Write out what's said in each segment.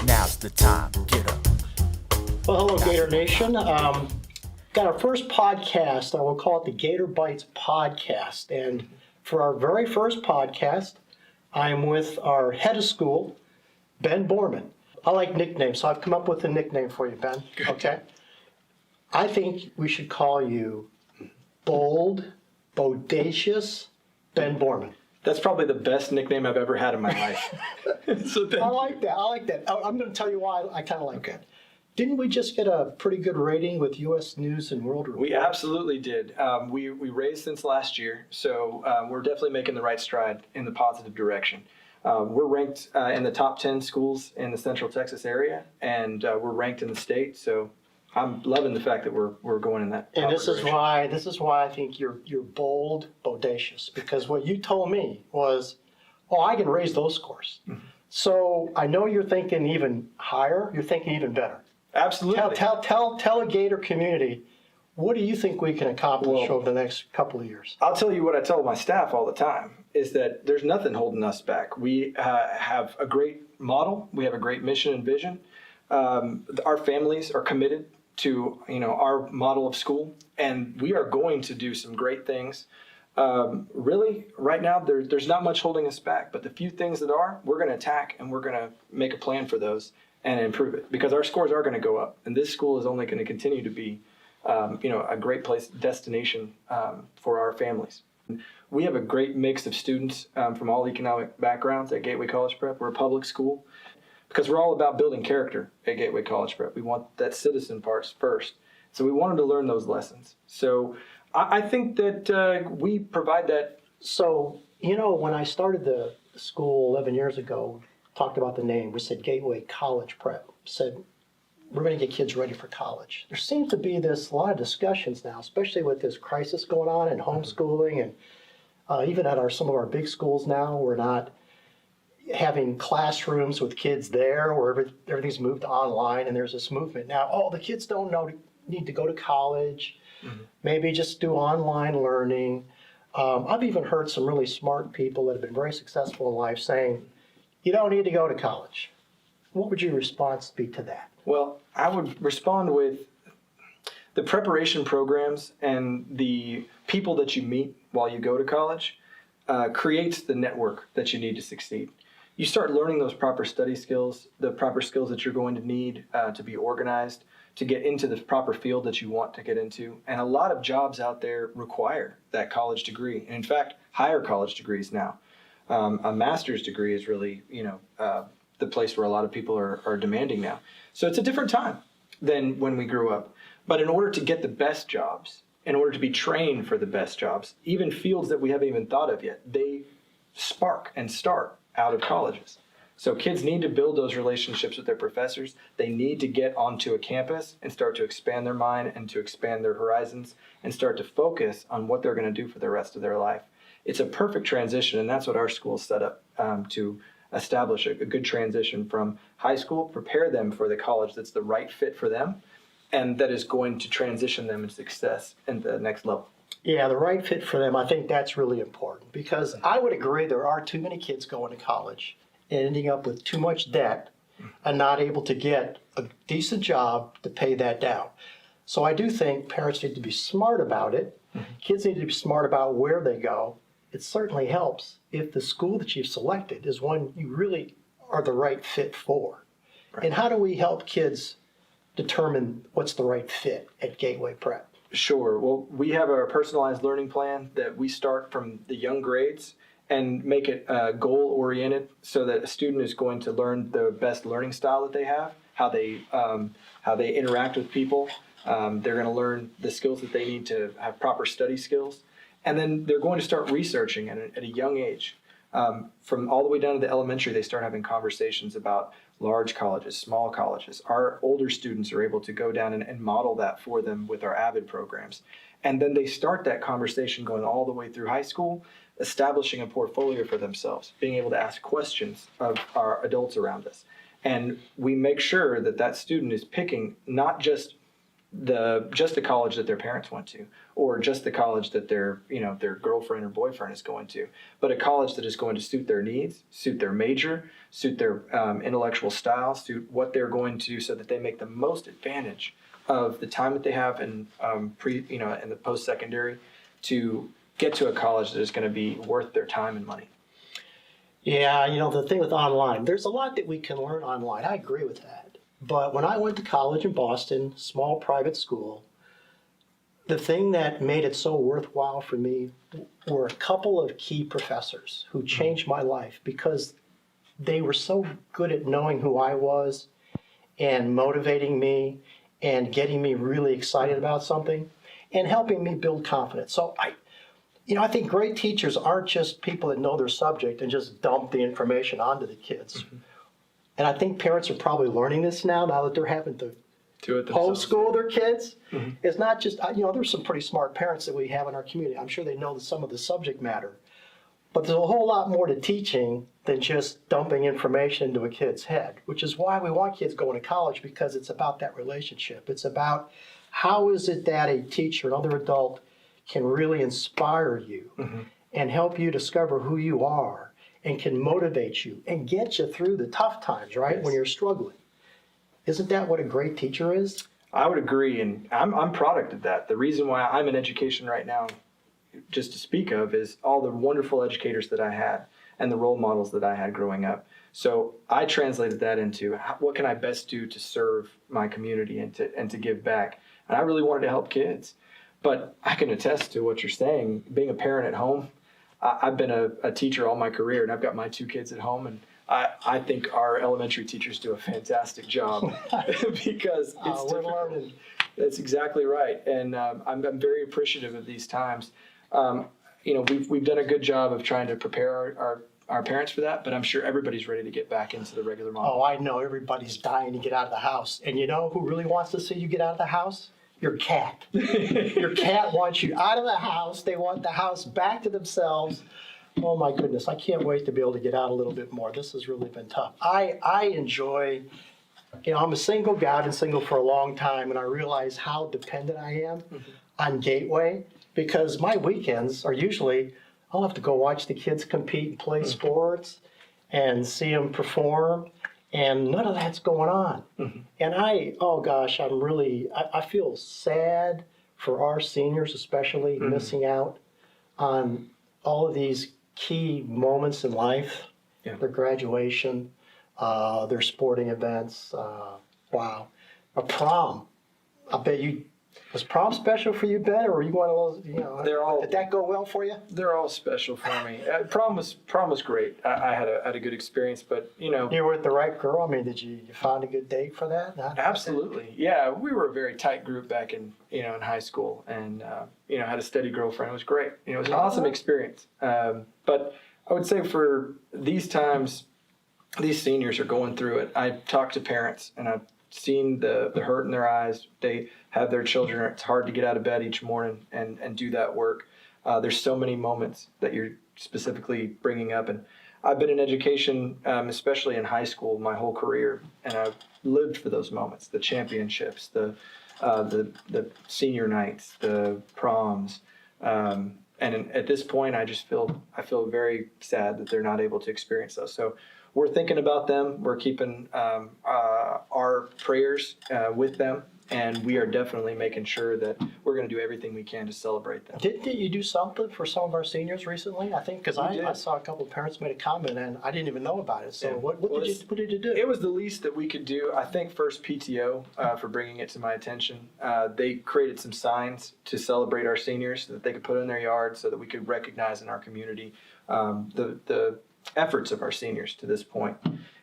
Now's the time. Get up. Well, hello, Gator Nation. Got our first podcast. I will call it the Gator Bites podcast. And for our very first podcast, I'm with our head of school, Ben Boorman. I like nicknames, so I've come up with a nickname for you, Ben. Good. Okay? I think we should call you Bold, Bodacious Ben Boorman. That's probably the best nickname I've ever had in my life. So I like that. I'm going to tell you why I kind of like that. Didn't we just get a pretty good rating with U.S. News and World Report? We absolutely did. We raised since last year, so we're definitely making the right stride in the positive direction. We're ranked in the top 10 schools in the Central Texas area, and we're ranked in the state. So I'm loving the fact that we're going in that. And this direction. is why I think you're bold, bodacious, because what you told me was, oh, I can raise those scores. Mm-hmm. So I know you're thinking even higher. You're thinking even better. Absolutely. Tell a Gator community, what do you think we can accomplish over the next couple of years? I'll tell you what I tell my staff all the time is that there's nothing holding us back. We have a great model. We have a great mission and vision. Our families are committed to our model of school, and we are going to do some great things. Really, right now, there's not much holding us back, but the few things that are, we're going to attack, and we're going to make a plan for those and improve it, because our scores are going to go up, and this school is only going to continue to be a great destination for our families. We have a great mix of students from all economic backgrounds at Gateway College Prep. We're a public school because we're all about building character at Gateway College Prep. We want that citizen part first. So we wanted to learn those lessons. So I think that we provide that. So, when I started the school 11 years ago, talked about the name, we said Gateway College Prep, said we're going to get kids ready for college. There seems to be a lot of discussions now, especially with this crisis going on and homeschooling, and even at some of our big schools now, we're not having classrooms with kids there where everything's moved online, and there's this movement now, the kids don't need to go to college, maybe just do online learning. I've even heard some really smart people that have been very successful in life saying, you don't need to go to college. What would your response be to that? Well, I would respond with the preparation programs and the people that you meet while you go to college creates the network that you need to succeed. You start learning those proper study skills, the proper skills that you're going to need to be organized, to get into the proper field that you want to get into. And a lot of jobs out there require that college degree. And in fact, higher college degrees now. A master's degree is really, the place where a lot of people are demanding now. So it's a different time than when we grew up. But in order to get the best jobs, in order to be trained for the best jobs, even fields that we haven't even thought of yet, they spark and start out of colleges. So kids need to build those relationships with their professors. They need to get onto a campus and start to expand their mind and to expand their horizons and start to focus on what they're going to do for the rest of their life. It's a perfect transition, and that's what our school is set up to establish a good transition from high school, prepare them for the college that's the right fit for them, and that is going to transition them into success at the next level. Yeah, the right fit for them, I think that's really important, because I would agree there are too many kids going to college and ending up with too much debt and not able to get a decent job to pay that down. So I do think parents need to be smart about it. Kids need to be smart about where they go. It certainly helps if the school that you've selected is one you really are the right fit for. Right. And how do we help kids determine what's the right fit at Gateway Prep? Sure. Well, we have our personalized learning plan that we start from the young grades and make it goal-oriented so that a student is going to learn the best learning style that they have, how they interact with people. They're going to learn the skills that they need to have proper study skills. And then they're going to start researching at a young age. From all the way down to the elementary, they start having conversations about large colleges, small colleges. Our older students are able to go down and model that for them with our AVID programs. And then they start that conversation going all the way through high school, establishing a portfolio for themselves, being able to ask questions of our adults around us. And we make sure that student is picking not just just the college that their parents went to, or just the college that their girlfriend or boyfriend is going to, but a college that is going to suit their needs, suit their major, suit their intellectual style, suit what they're going to do, so that they make the most advantage of the time that they have in in the post-secondary to get to a college that is going to be worth their time and money. Yeah, the thing with online, there's a lot that we can learn online. I agree with that. But when I went to college in Boston, small private school, the thing that made it so worthwhile for me were a couple of key professors who changed my life because they were so good at knowing who I was and motivating me and getting me really excited about something and helping me build confidence. So I think great teachers aren't just people that know their subject and just dump the information onto the kids. Mm-hmm. And I think parents are probably learning this now that they're having to homeschool their kids. Mm-hmm. It's not just, there's some pretty smart parents that we have in our community. I'm sure they know some of the subject matter. But there's a whole lot more to teaching than just dumping information into a kid's head, which is why we want kids going to college, because it's about that relationship. It's about how is it that a teacher, another adult, can really inspire you mm-hmm. and help you discover who you are and can motivate you and get you through the tough times, right, yes. when you're struggling. Isn't that what a great teacher is? I would agree, and I'm product of that. The reason why I'm in education right now, just to speak of, is all the wonderful educators that I had and the role models that I had growing up. So I translated that into what can I best do to serve my community and to give back. And I really wanted to help kids. But I can attest to what you're saying. Being a parent at home, I've been a teacher all my career, and I've got my 2 kids at home, and I think our elementary teachers do a fantastic job because it's difficult. That's exactly right, and I'm very appreciative of these times. We've done a good job of trying to prepare our parents for that, but I'm sure everybody's ready to get back into the regular model. Oh, I know everybody's dying to get out of the house, and you know who really wants to see you get out of the house? Your cat. Your cat wants you out of the house. They want the house back to themselves. Oh my goodness, I can't wait to be able to get out a little bit more. This has really been tough. I enjoy, I'm a single guy, I've been single for a long time, and I realize how dependent I am mm-hmm. on Gateway, because my weekends are usually, I'll have to go watch the kids compete and play mm-hmm. sports and see them perform. And none of that's going on. Mm-hmm. And I feel sad for our seniors, especially mm-hmm. missing out on all of these key moments in life, their graduation, their sporting events. Wow. A prom. I bet was prom special for you, Ben, or were you one of those, did that go well for you? They're all special for me. Prom was great. I had a good experience, but You were with the right girl? I mean, did you find a good date for that? Absolutely. Yeah, we were a very tight group back in high school, and had a steady girlfriend. It was great. It was an awesome experience. But I would say for these times, these seniors are going through it. I talk to parents, and I've seen the hurt in their eyes. They have their children. It's hard to get out of bed each morning and do that work. There's so many moments that you're specifically bringing up. And I've been in education, especially in high school, my whole career. And I've lived for those moments, the championships, the senior nights, the proms. And at this point, I feel very sad that they're not able to experience those. So we're thinking about them. We're keeping our prayers with them, and we are definitely making sure that we're going to do everything we can to celebrate them. Didn't you do something for some of our seniors recently? I think because I saw a couple of parents made a comment, and I didn't even know about it. So what did you do? It was the least that we could do. I think first PTO for bringing it to my attention. They created some signs to celebrate our seniors that they could put in their yard so that we could recognize in our community the efforts of our seniors to this point.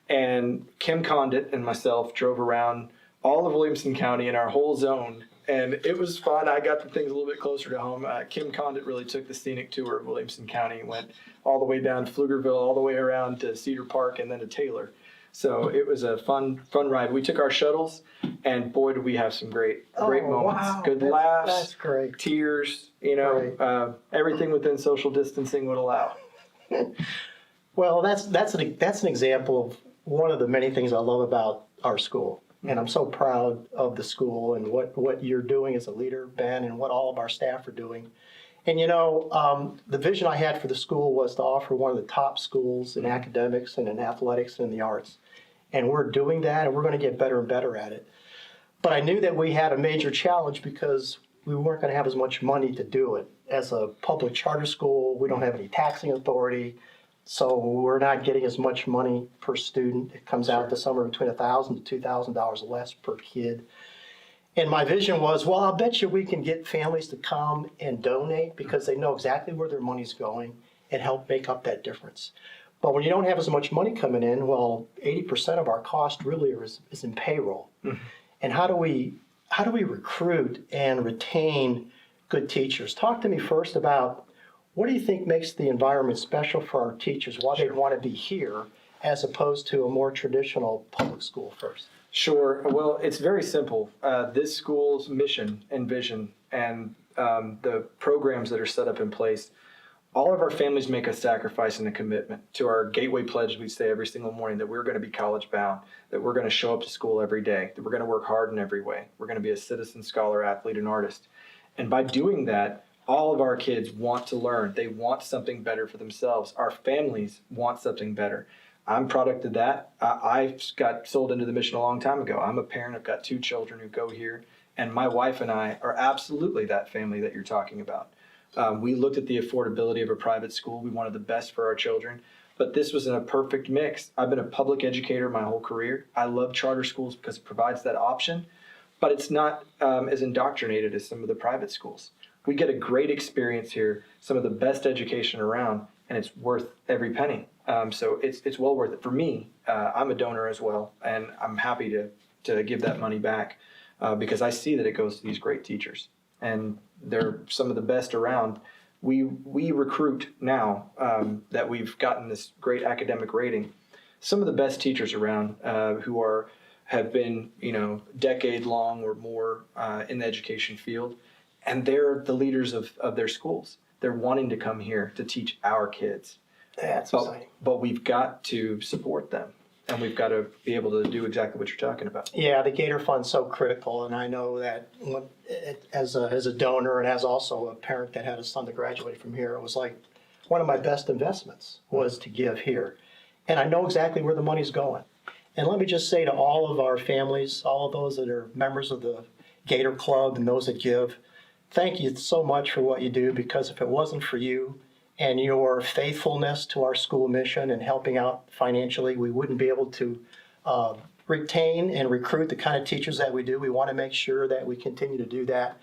And Kim Condit and myself drove around all of Williamson County in our whole zone, and it was fun. I got the things a little bit closer to home. Kim Condit really took the scenic tour of Williamson County, went all the way down to Pflugerville, all the way around to Cedar Park, and then to Taylor. So it was a fun ride. We took our shuttles, and boy, did we have some great moments. Wow. Good laughs, that's great. Tears, everything within social distancing would allow. Well, that's an example of one of the many things I love about our school. And I'm so proud of the school and what you're doing as a leader, Ben, and what all of our staff are doing. And the vision I had for the school was to offer one of the top schools in academics and in athletics and in the arts. And we're doing that, and we're going to get better and better at it. But I knew that we had a major challenge because we weren't going to have as much money to do it. As a public charter school, we don't have any taxing authority, so we're not getting as much money per student. It comes out to somewhere between $1,000 to $2,000 less per kid. And my vision was, well, I'll bet you we can get families to come and donate because they know exactly where their money's going and help make up that difference. But when you don't have as much money coming in, well, 80% of our cost really is in payroll. Mm-hmm. And how do we recruit and retain good teachers? Talk to me first about what do you think makes the environment special for our teachers, why they want to be here as opposed to a more traditional public school first? Sure. Well, it's very simple. This school's mission and vision and the programs that are set up in place, all of our families make a sacrifice and a commitment to our Gateway Pledge. We say every single morning that we're going to be college bound, that we're going to show up to school every day, that we're going to work hard in every way. We're going to be a citizen, scholar, athlete, and artist. And by doing that, all of our kids want to learn. They want something better for themselves. Our families want something better. I'm a product of that. I got sold into the mission a long time ago. I'm a parent. I've got 2 children who go here. And my wife and I are absolutely that family that you're talking about. We looked at the affordability of a private school. We wanted the best for our children. But this was in a perfect mix. I've been a public educator my whole career. I love charter schools because it provides that option. But it's not as indoctrinated as some of the private schools. We get a great experience here, some of the best education around, and it's worth every penny. So it's well worth it. For me, I'm a donor as well, and I'm happy to give that money back because I see that it goes to these great teachers, and they're some of the best around. We recruit now that we've gotten this great academic rating, some of the best teachers around who have been decade long or more in the education field, and they're the leaders of their schools. They're wanting to come here to teach our kids. That's exciting. But we've got to support them, and we've got to be able to do exactly what you're talking about. Yeah, the Gator Fund's so critical, and I know that as a donor and as also a parent that had a son that graduated from here, it was like one of my best investments was to give here. And I know exactly where the money's going. And let me just say to all of our families, all of those that are members of the Gator Club and those that give, thank you so much for what you do, because if it wasn't for you and your faithfulness to our school mission and helping out financially, we wouldn't be able to retain and recruit the kind of teachers that we do. We want to make sure that we continue to do that.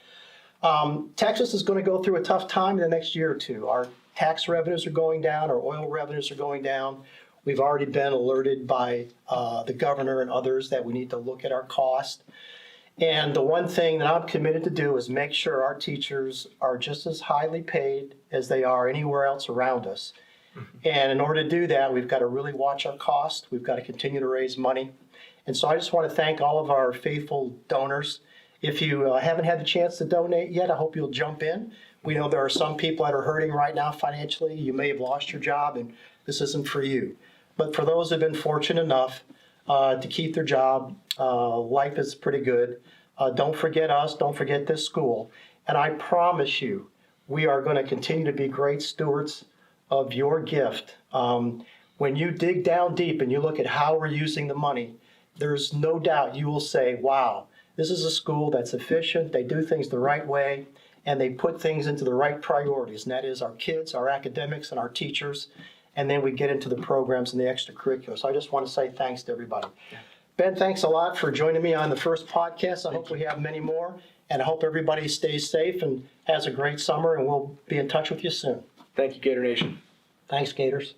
Texas is going to go through a tough time in the next year or two. Our tax revenues are going down, our oil revenues are going down. We've already been alerted by the governor and others that we need to look at our cost. And the one thing that I'm committed to do is make sure our teachers are just as highly paid as they are anywhere else around us. Mm-hmm. And in order to do that, we've got to really watch our cost. We've got to continue to raise money. And so I just want to thank all of our faithful donors. If you haven't had the chance to donate yet, I hope you'll jump in. We know there are some people that are hurting right now financially. You may have lost your job, and this isn't for you. But for those who have been fortunate enough to keep their job, life is pretty good. Don't forget us. Don't forget this school. And I promise you, we are going to continue to be great stewards of your gift. When you dig down deep and you look at how we're using the money, there's no doubt you will say, wow, this is a school that's efficient. They do things the right way, and they put things into the right priorities. And that is our kids, our academics, and our teachers. And then we get into the programs and the extracurriculars. So I just want to say thanks to everybody. Ben, thanks a lot for joining me on the first podcast. I hope we have many more, and I hope everybody stays safe and has a great summer, and we'll be in touch with you soon. Thank you, Gator Nation. Thanks, Gators.